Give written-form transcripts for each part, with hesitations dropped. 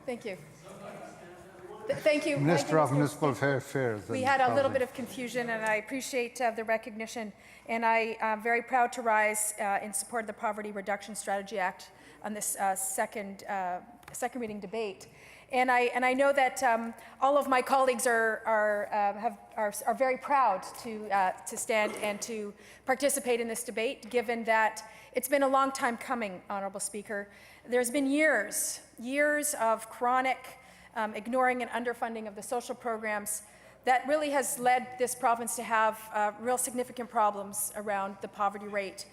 Thank you. Thank you. Minister of Municipal Affairs. We had a little bit of confusion, and I appreciate the recognition. And I am very proud to rise in support of the Poverty Reduction Strategy Act on this second reading debate. And I know that all of my colleagues are very proud to stand and to participate in this debate, given that it's been a long time coming, Honourable Speaker. There's been years of chronic ignoring and underfunding of the social programs that really has led this province to have real significant problems around the poverty rate.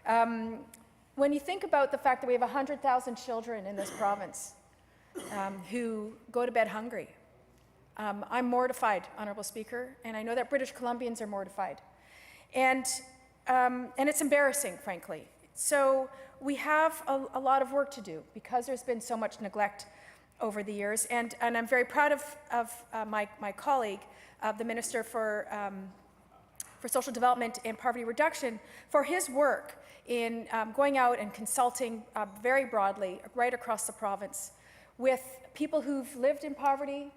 When you think about the fact that we have 100,000 children in this province who go to bed hungry, I'm mortified, Honourable Speaker, and I know that British Columbians are mortified. And it's embarrassing, frankly. So we have a lot of work to do because there's been so much neglect over the years, and I'm very proud of my colleague, the Minister for Social Development and Poverty Reduction, for his work in going out and consulting very broadly right across the province with people who've lived in poverty,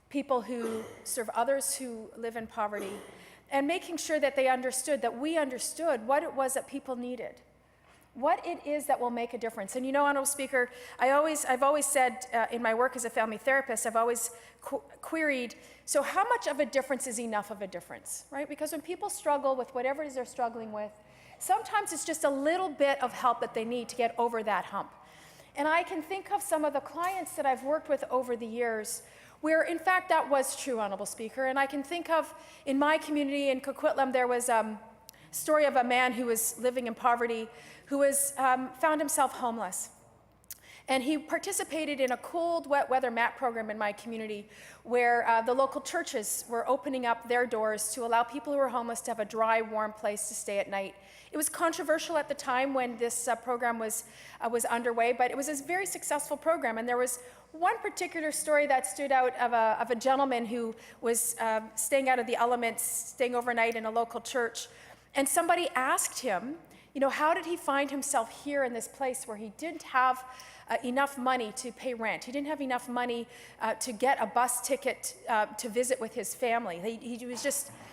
people who serve others who live in poverty, and making sure that they understood, that we understood what it was that people needed, what it is that will make a difference. And you know, Honourable Speaker, I've always said in my work as a family therapist, I've always queried, so how much of a difference is enough of a difference, right? Because when people struggle with whatever it is they're struggling with, sometimes it's just a little bit of help that they need to get over that hump. And I can think of some of the clients that I've worked with over the years where, in fact, that was true, Honourable Speaker. And I can think of, in my community in Coquitlam, there was a story of a man who was living in poverty who was, found himself homeless. And he participated in a cold, wet weather mat program in my community where the local churches were opening up their doors to allow people who were homeless to have a dry, warm place to stay at night. It was controversial at the time when this program was underway, but it was a very successful program. And there was one particular story that stood out of a gentleman who was staying out of the elements, staying overnight in a local church. And somebody asked him, you know, how did he find himself here in this place where he didn't have enough money to pay rent? He didn't have enough money to get a bus ticket to visit with his family.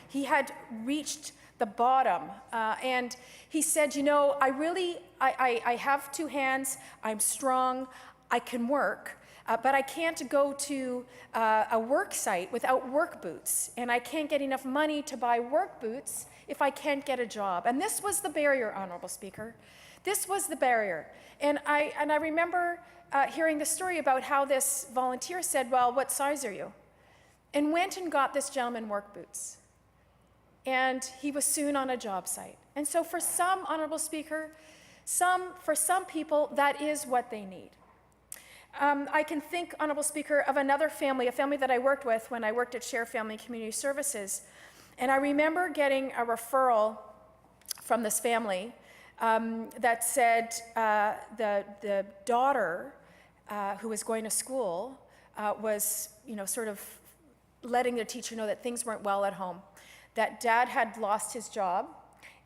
He had reached the bottom. And he said, you know, I have two hands, I'm strong, I can work, but I can't go to a work site without work boots. And I can't get enough money to buy work boots if I can't get a job. And this was the barrier, Honourable Speaker. This was the barrier. And I remember hearing the story about how this volunteer said, well, what size are you? And went and got this gentleman work boots. And he was soon on a job site. And so for some, Honourable Speaker, for some people, that is what they need. I can think, Honourable Speaker, of another family, a family that I worked with when I worked at Share Family Community Services. And I remember getting a referral from this family that said the daughter who was going to school was, you know, sort of letting the teacher know that things weren't well at home, that dad had lost his job,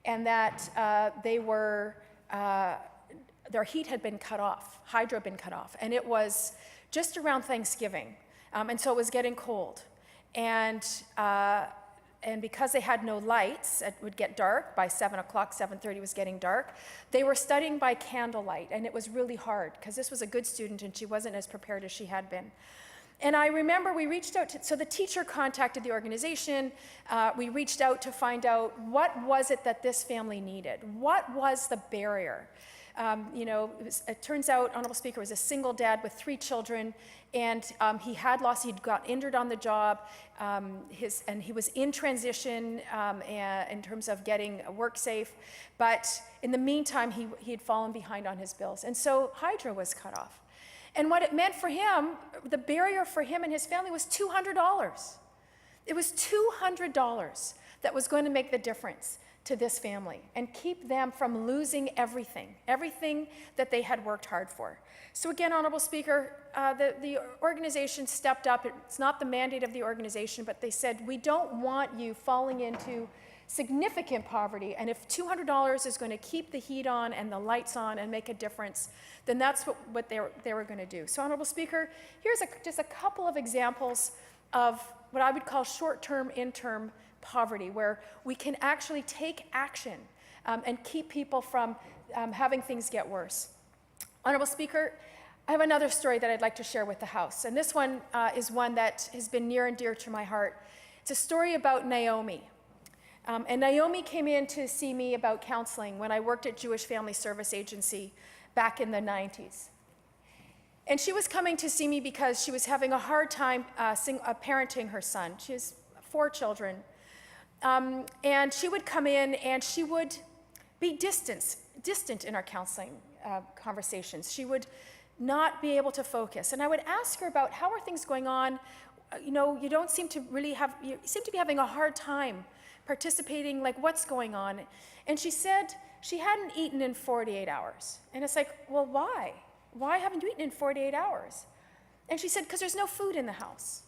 and that their heat had been cut off, hydro had been cut off, and it was just around Thanksgiving, and so it was getting cold. And because they had no lights, it would get dark. By 7 o'clock, 7:30 was getting dark. They were studying by candlelight, and it was really hard because this was a good student and she wasn't as prepared as she had been. And I remember we reached out so the teacher contacted the organization. We reached out to find out what was it that this family needed? What was the barrier? You know, it turns out, Honourable Speaker, was a single dad with 3 children, and he'd got injured on the job, and he was in transition in terms of getting work safe, but in the meantime, he had fallen behind on his bills, and so hydro was cut off. And what it meant for him, the barrier for him and his family was $200. It was $200 that was going to make the difference to this family and keep them from losing everything that they had worked hard for. So again, Honourable Speaker, the organization stepped up. It's not the mandate of the organization, but they said, we don't want you falling into significant poverty, and if $200 is going to keep the heat on and the lights on and make a difference, then that's what they were going to do. So, Honorable Speaker, here's just a couple of examples of what I would call short-term, interim poverty, where we can actually take action and keep people from having things get worse. Honorable Speaker, I have another story that I'd like to share with the House, and this one is one that has been near and dear to my heart. It's a story about Naomi. And Naomi came in to see me about counseling when I worked at Jewish Family Service Agency back in the 90s. And she was coming to see me because she was having a hard time parenting her son. She has 4 children. And she would come in and she would be distant in our counseling conversations. She would not be able to focus. And I would ask her about how are things going on. You don't seem to really you seem to be having a hard time participating, like what's going on? And she said she hadn't eaten in 48 hours. And it's like, well, why? Why haven't you eaten in 48 hours? And she said, because there's no food in the house.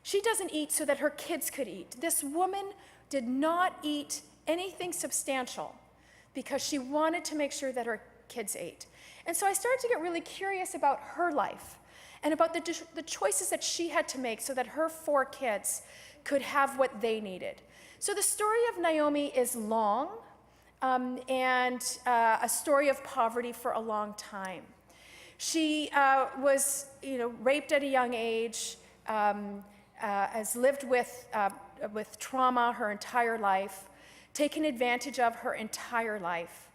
She doesn't eat so that her kids could eat. This woman did not eat anything substantial because she wanted to make sure that her kids ate. And so I started to get really curious about her life and about the choices that she had to make so that her 4 kids could have what they needed. So the story of Naomi is long and a story of poverty for a long time. She was, raped at a young age, has lived with trauma her entire life, taken advantage of her entire life.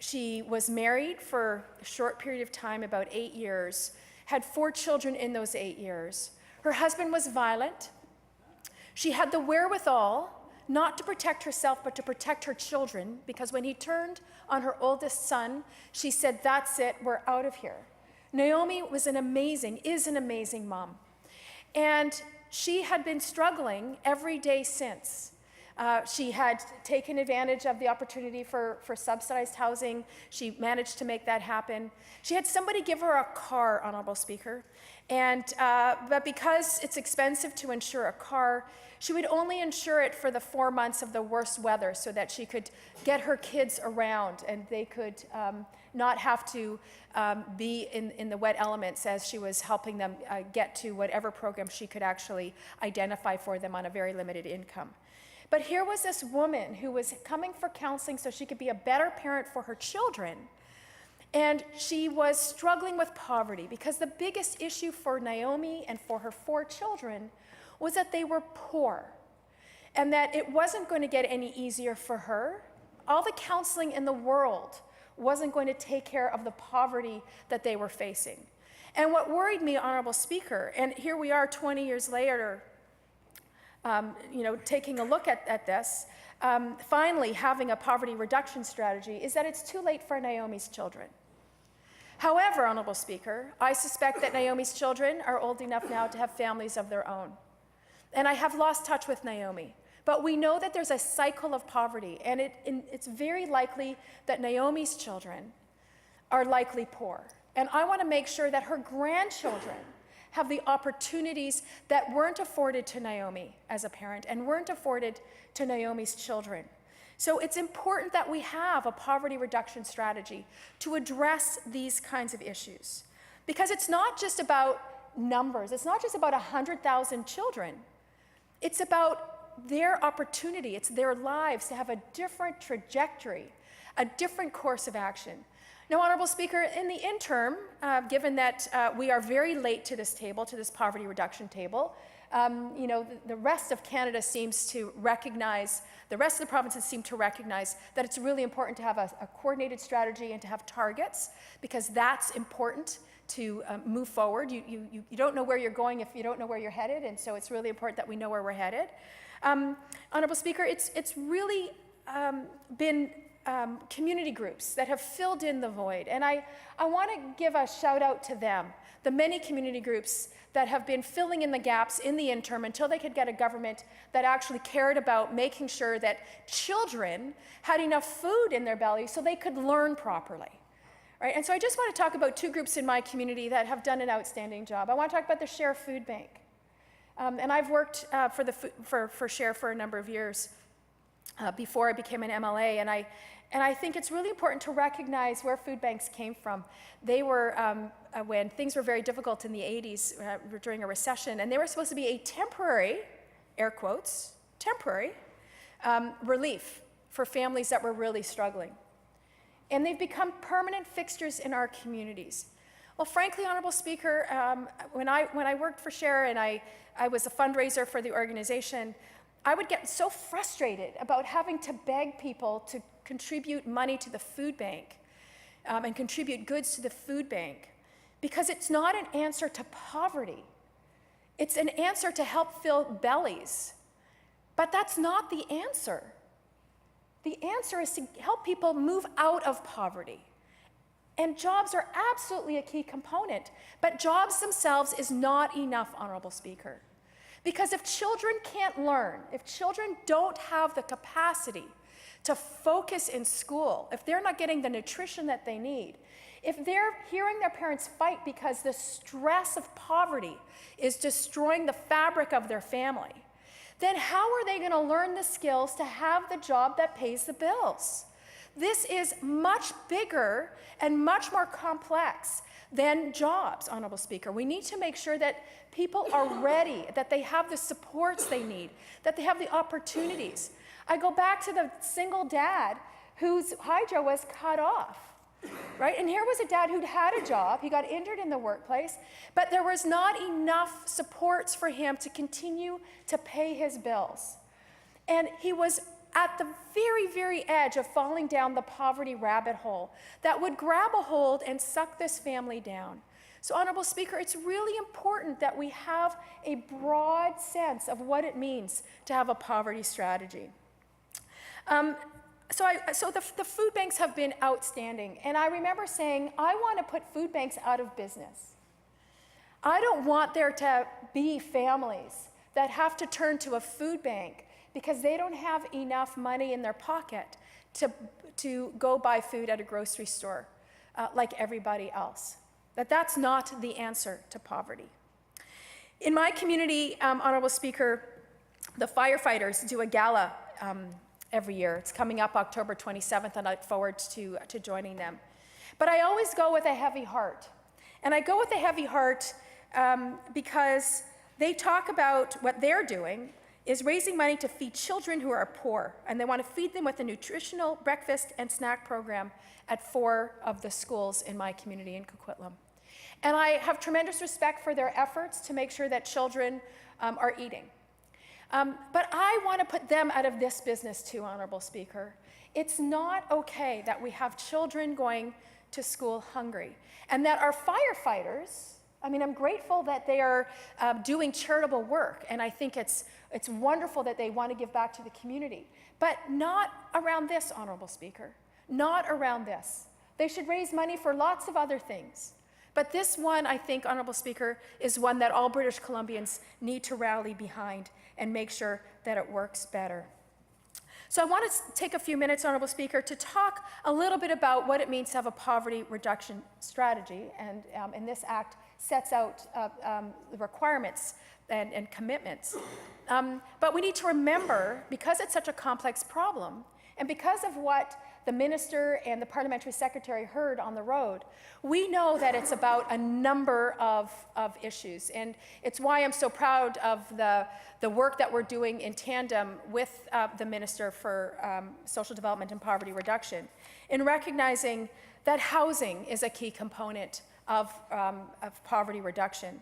She was married for a short period of time, about 8 years, had 4 children in those 8 years. Her husband was violent. She had the wherewithal not to protect herself, but to protect her children, because when he turned on her oldest son, she said, that's it, we're out of here. Naomi is an amazing mom. And she had been struggling every day since. She had taken advantage of the opportunity for subsidized housing. She managed to make that happen. She had somebody give her a car, Honorable Speaker, but because it's expensive to insure a car, she would only insure it for the 4 months of the worst weather so that she could get her kids around and they could not have to be in the wet elements as she was helping them get to whatever program she could actually identify for them on a very limited income. But here was this woman who was coming for counseling so she could be a better parent for her children. And she was struggling with poverty because the biggest issue for Naomi and for her 4 children was that they were poor and that it wasn't going to get any easier for her. All the counseling in the world wasn't going to take care of the poverty that they were facing. And what worried me, Honorable Speaker, and here we are 20 years later, taking a look at this, finally having a poverty reduction strategy, is that it's too late for Naomi's children. However, Honorable Speaker, I suspect that Naomi's children are old enough now to have families of their own. And I have lost touch with Naomi. But we know that there's a cycle of poverty, and it's very likely that Naomi's children are likely poor. And I want to make sure that her grandchildren have the opportunities that weren't afforded to Naomi as a parent and weren't afforded to Naomi's children. So it's important that we have a poverty reduction strategy to address these kinds of issues. Because it's not just about numbers, it's not just about 100,000 children. It's about their opportunity, it's their lives to have a different trajectory, a different course of action. Now, Honorable Speaker, in the interim, given that we are very late to this table, to this poverty reduction table, the rest of Canada seems to recognize, the rest of the provinces seem to recognize that it's really important to have a coordinated strategy and to have targets, because that's important to move forward. You don't know where you're going if you don't know where you're headed, and so it's really important that we know where we're headed. Honorable Speaker, it's really been community groups that have filled in the void, and I want to give a shout out to them, the many community groups that have been filling in the gaps in the interim until they could get a government that actually cared about making sure that children had enough food in their belly so they could learn properly. Right? And so I just want to talk about 2 groups in my community that have done an outstanding job. I want to talk about the Share Food Bank. And I've worked for SHARE for a number of years before I became an MLA, and I think it's really important to recognize where food banks came from. They were, when things were very difficult in the 80s during a recession, and they were supposed to be a temporary, air quotes, temporary relief for families that were really struggling. And they've become permanent fixtures in our communities. Well, frankly, Honorable Speaker, when I worked for SHARE and I was a fundraiser for the organization, I would get so frustrated about having to beg people to contribute money to the food bank and contribute goods to the food bank, because it's not an answer to poverty. It's an answer to help fill bellies. But that's not the answer. The answer is to help people move out of poverty. And jobs are absolutely a key component, but jobs themselves is not enough, Honorable Speaker. Because if children can't learn, if children don't have the capacity to focus in school, if they're not getting the nutrition that they need, if they're hearing their parents fight because the stress of poverty is destroying the fabric of their family, then how are they going to learn the skills to have the job that pays the bills? This is much bigger and much more complex than jobs, Honorable Speaker. We need to make sure that people are ready, that they have the supports they need, that they have the opportunities. I go back to the single dad whose hydro was cut off, right? And here was a dad who'd had a job, he got injured in the workplace, but there was not enough supports for him to continue to pay his bills. And he was at the very, very edge of falling down the poverty rabbit hole that would grab a hold and suck this family down. So, Honorable Speaker, it's really important that we have a broad sense of what it means to have a poverty strategy. So the food banks have been outstanding, and I remember saying, I want to put food banks out of business. I don't want there to be families that have to turn to a food bank because they don't have enough money in their pocket to go buy food at a grocery store like everybody else. That's not the answer to poverty. In my community, Honorable Speaker, the firefighters do a gala every year. It's coming up October 27th, and I look forward to joining them. But I always go with a heavy heart. And I go with a heavy heart because they talk about what they're doing is raising money to feed children who are poor, and they want to feed them with a nutritional breakfast and snack program at 4 of the schools in my community in Coquitlam. And I have tremendous respect for their efforts to make sure that children are eating. But I want to put them out of this business too, Honorable Speaker. It's not okay that we have children going to school hungry, and that our firefighters, I mean, I'm grateful that they are doing charitable work, and I think it's wonderful that they want to give back to the community, but not around this, Honorable Speaker, not around this. They should raise money for lots of other things. But this one, I think, Honorable Speaker, is one that all British Columbians need to rally behind and make sure that it works better. So I want to take a few minutes, Honorable Speaker, to talk a little bit about what it means to have a poverty reduction strategy, and this act sets out the requirements and commitments. But we need to remember, because it's such a complex problem, and because of what the minister and the parliamentary secretary heard on the road, we know that it's about a number of issues. And it's why I'm so proud of the work that we're doing in tandem with the Minister for Social Development and Poverty Reduction in recognizing that housing is a key component of poverty reduction.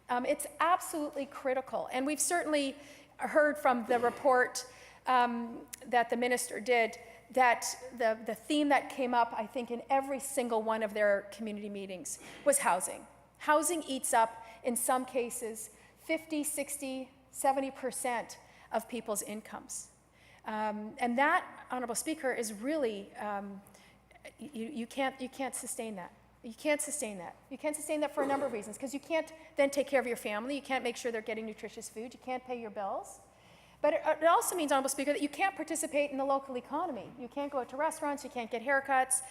It's absolutely critical. And we've certainly heard from the report that the minister did that the theme that came up, I think, in every single one of their community meetings was housing. Housing eats up, in some cases, 50, 60, 70% of people's incomes. And that, Honorable Speaker, is really, you can't sustain that. You can't sustain that. You can't sustain that for a number of reasons, because you can't then take care of your family. You can't make sure they're getting nutritious food. You can't pay your bills. But it also means, Honorable Speaker, that you can't participate in the local economy. You can't go to restaurants, you can't get haircuts,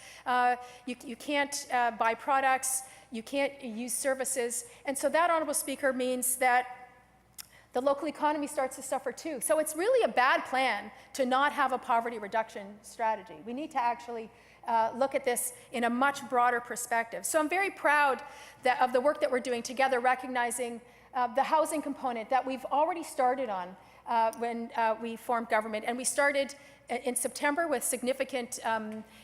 you can't buy products, you can't use services. And so that, Honorable Speaker, means that the local economy starts to suffer too. So it's really a bad plan to not have a poverty reduction strategy. We need to actually look at this in a much broader perspective. So I'm very proud of the work that we're doing together, recognizing the housing component that we've already started on when we formed government. And we started in September with significant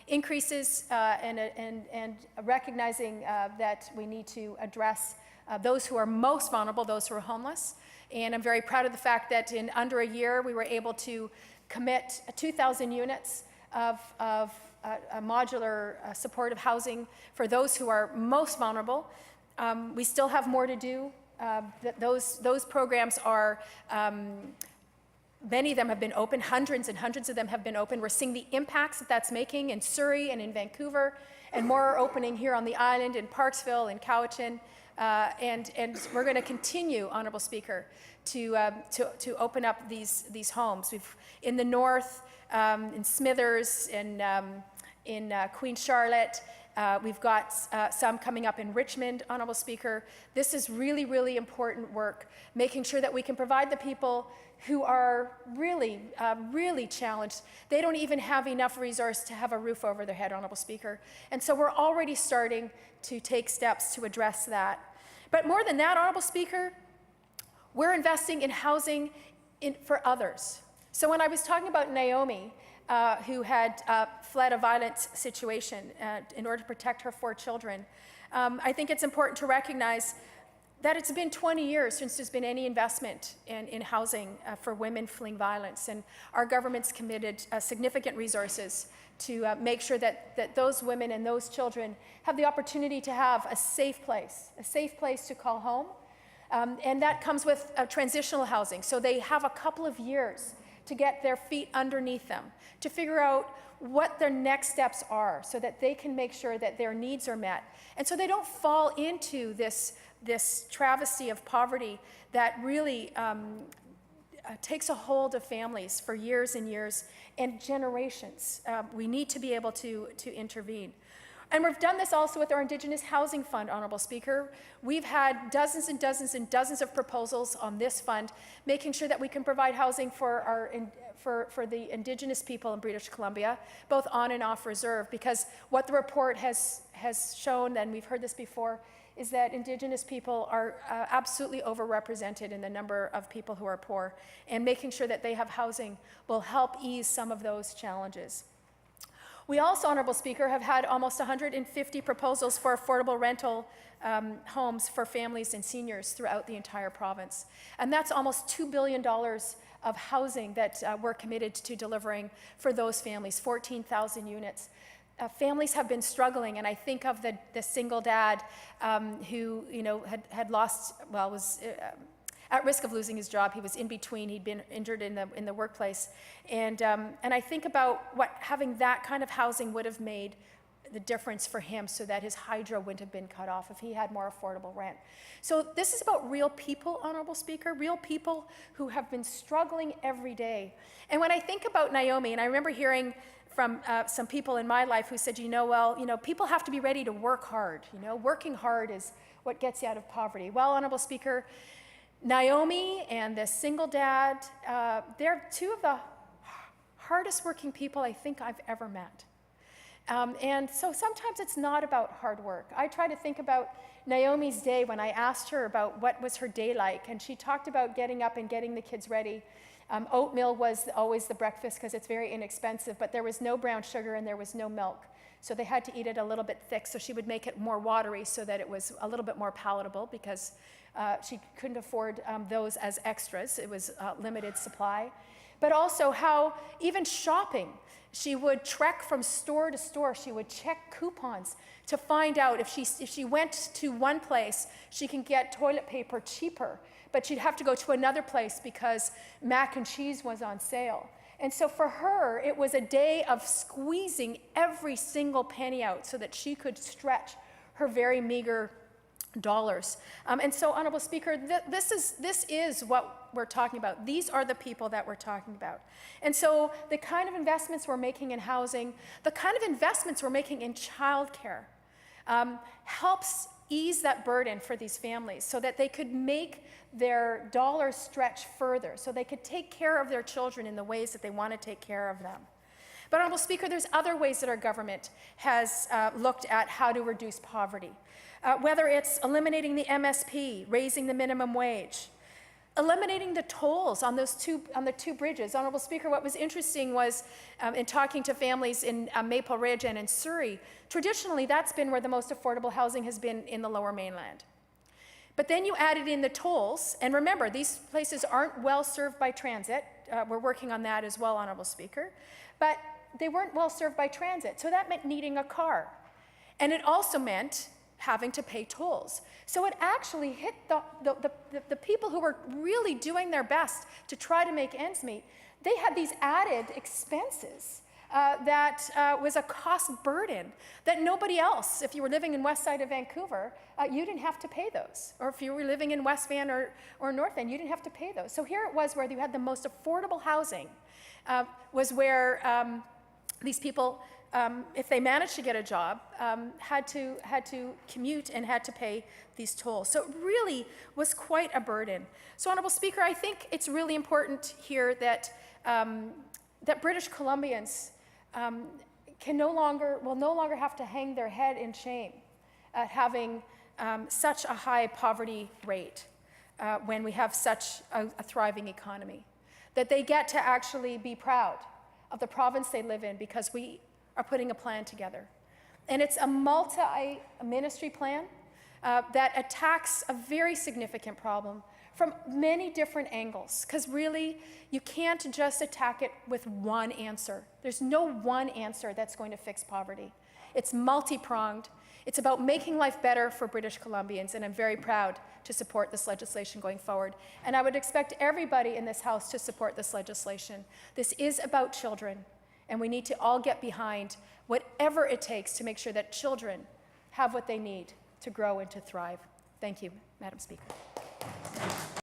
increases and recognizing that we need to address those who are most vulnerable, those who are homeless. And I'm very proud of the fact that in under a year, we were able to commit 2,000 units of a modular supportive housing for those who are most vulnerable. We still have more to do. Those programs are, many of them have been open, hundreds and hundreds of them have been open. We're seeing the impacts that that's making in Surrey and in Vancouver, and more are opening here on the island, in Parksville, in Cowichan. And we're going to continue, Honourable Speaker, to open up these homes. We've in the north, in Smithers, in Queen Charlotte. We've got some coming up in Richmond, Honourable Speaker. This is really, really important work, making sure that we can provide the people who are really, really challenged. They don't even have enough resource to have a roof over their head, Honourable Speaker. And so we're already starting to take steps to address that. But more than that, Honourable Speaker, we're investing in housing for others. So when I was talking about Naomi, who had fled a violent situation in order to protect her 4 children, I think it's important to recognize that it's been 20 years since there's been any investment in housing for women fleeing violence, and our government's committed significant resources to make sure that those women and those children have the opportunity to have a safe place to call home, and that comes with transitional housing. So they have a couple of years to get their feet underneath them, to figure out what their next steps are so that they can make sure that their needs are met. And so they don't fall into this travesty of poverty that really takes a hold of families for years and years and generations. We need to be able to intervene. And we've done this also with our Indigenous Housing Fund, Honourable Speaker. We've had dozens and dozens and dozens of proposals on this fund, making sure that we can provide housing for the Indigenous people in British Columbia, both on and off reserve, because what the report has shown, and we've heard this before, is that Indigenous people are absolutely overrepresented in the number of people who are poor, and making sure that they have housing will help ease some of those challenges. We also, Honourable Speaker, have had almost 150 proposals for affordable rental homes for families and seniors throughout the entire province. And that's almost $2 billion of housing that we're committed to delivering for those families, 14,000 units. Families have been struggling, and I think of the single dad who had lost, well, was at risk of losing his job. He was in between. He'd been injured in the workplace, and I think about what having that kind of housing would have made the difference for him, so that his hydro wouldn't have been cut off if he had more affordable rent. So this is about real people, Honourable Speaker, real people who have been struggling every day. And when I think about Naomi, and I remember hearing from some people in my life who said, people have to be ready to work hard. Working hard is what gets you out of poverty. Well, Honourable Speaker, Naomi and the single dad, they're 2 of the hardest working people I think I've ever met. And so sometimes it's not about hard work. I try to think about Naomi's day when I asked her about what was her day like, and she talked about getting up and getting the kids ready. Oatmeal was always the breakfast because it's very inexpensive, but there was no brown sugar and there was no milk. So they had to eat it a little bit thick, so she would make it more watery so that it was a little bit more palatable, because she couldn't afford those as extras. It was limited supply. But also how even shopping, she would trek from store to store. She would check coupons to find out if she went to one place, she can get toilet paper cheaper, but she'd have to go to another place because mac and cheese was on sale. And so for her, it was a day of squeezing every single penny out so that she could stretch her very meager dollars. And so, Honourable Speaker, this is what we're talking about. These are the people that we're talking about. And so the kind of investments we're making in housing, the kind of investments we're making in childcare, helps ease that burden for these families so that they could make their dollars stretch further, so they could take care of their children in the ways that they want to take care of them. But, Honorable Speaker, there's other ways that our government has looked at how to reduce poverty, whether it's eliminating the MSP, raising the minimum wage, eliminating the tolls on the two bridges. Honorable Speaker, what was interesting was in talking to families in Maple Ridge and in Surrey, traditionally that's been where the most affordable housing has been in the Lower Mainland. But then you added in the tolls, and remember, these places aren't well served by transit. We're working on that as well, Honorable Speaker. But they weren't well served by transit, so that meant needing a car. And it also meant having to pay tolls. So it actually hit the people who were really doing their best to try to make ends meet. They had these added expenses that was a cost burden that nobody else, if you were living in west side of Vancouver, you didn't have to pay those. Or if you were living in West Van or North Van, you didn't have to pay those. So here it was where you had the most affordable housing, was where these people, if they managed to get a job, had to commute and had to pay these tolls. So it really was quite a burden. So, Honorable Speaker, I think it's really important here that that British Columbians will no longer have to hang their head in shame at having such a high poverty rate when we have such a thriving economy. That they get to actually be proud of the province they live in because we are putting a plan together. And it's a multi-ministry plan that attacks a very significant problem from many different angles, because really, you can't just attack it with one answer. There's no one answer that's going to fix poverty. It's multi-pronged. It's about making life better for British Columbians, and I'm very proud to support this legislation going forward. And I would expect everybody in this House to support this legislation. This is about children, and we need to all get behind whatever it takes to make sure that children have what they need to grow and to thrive. Thank you, Madam Speaker.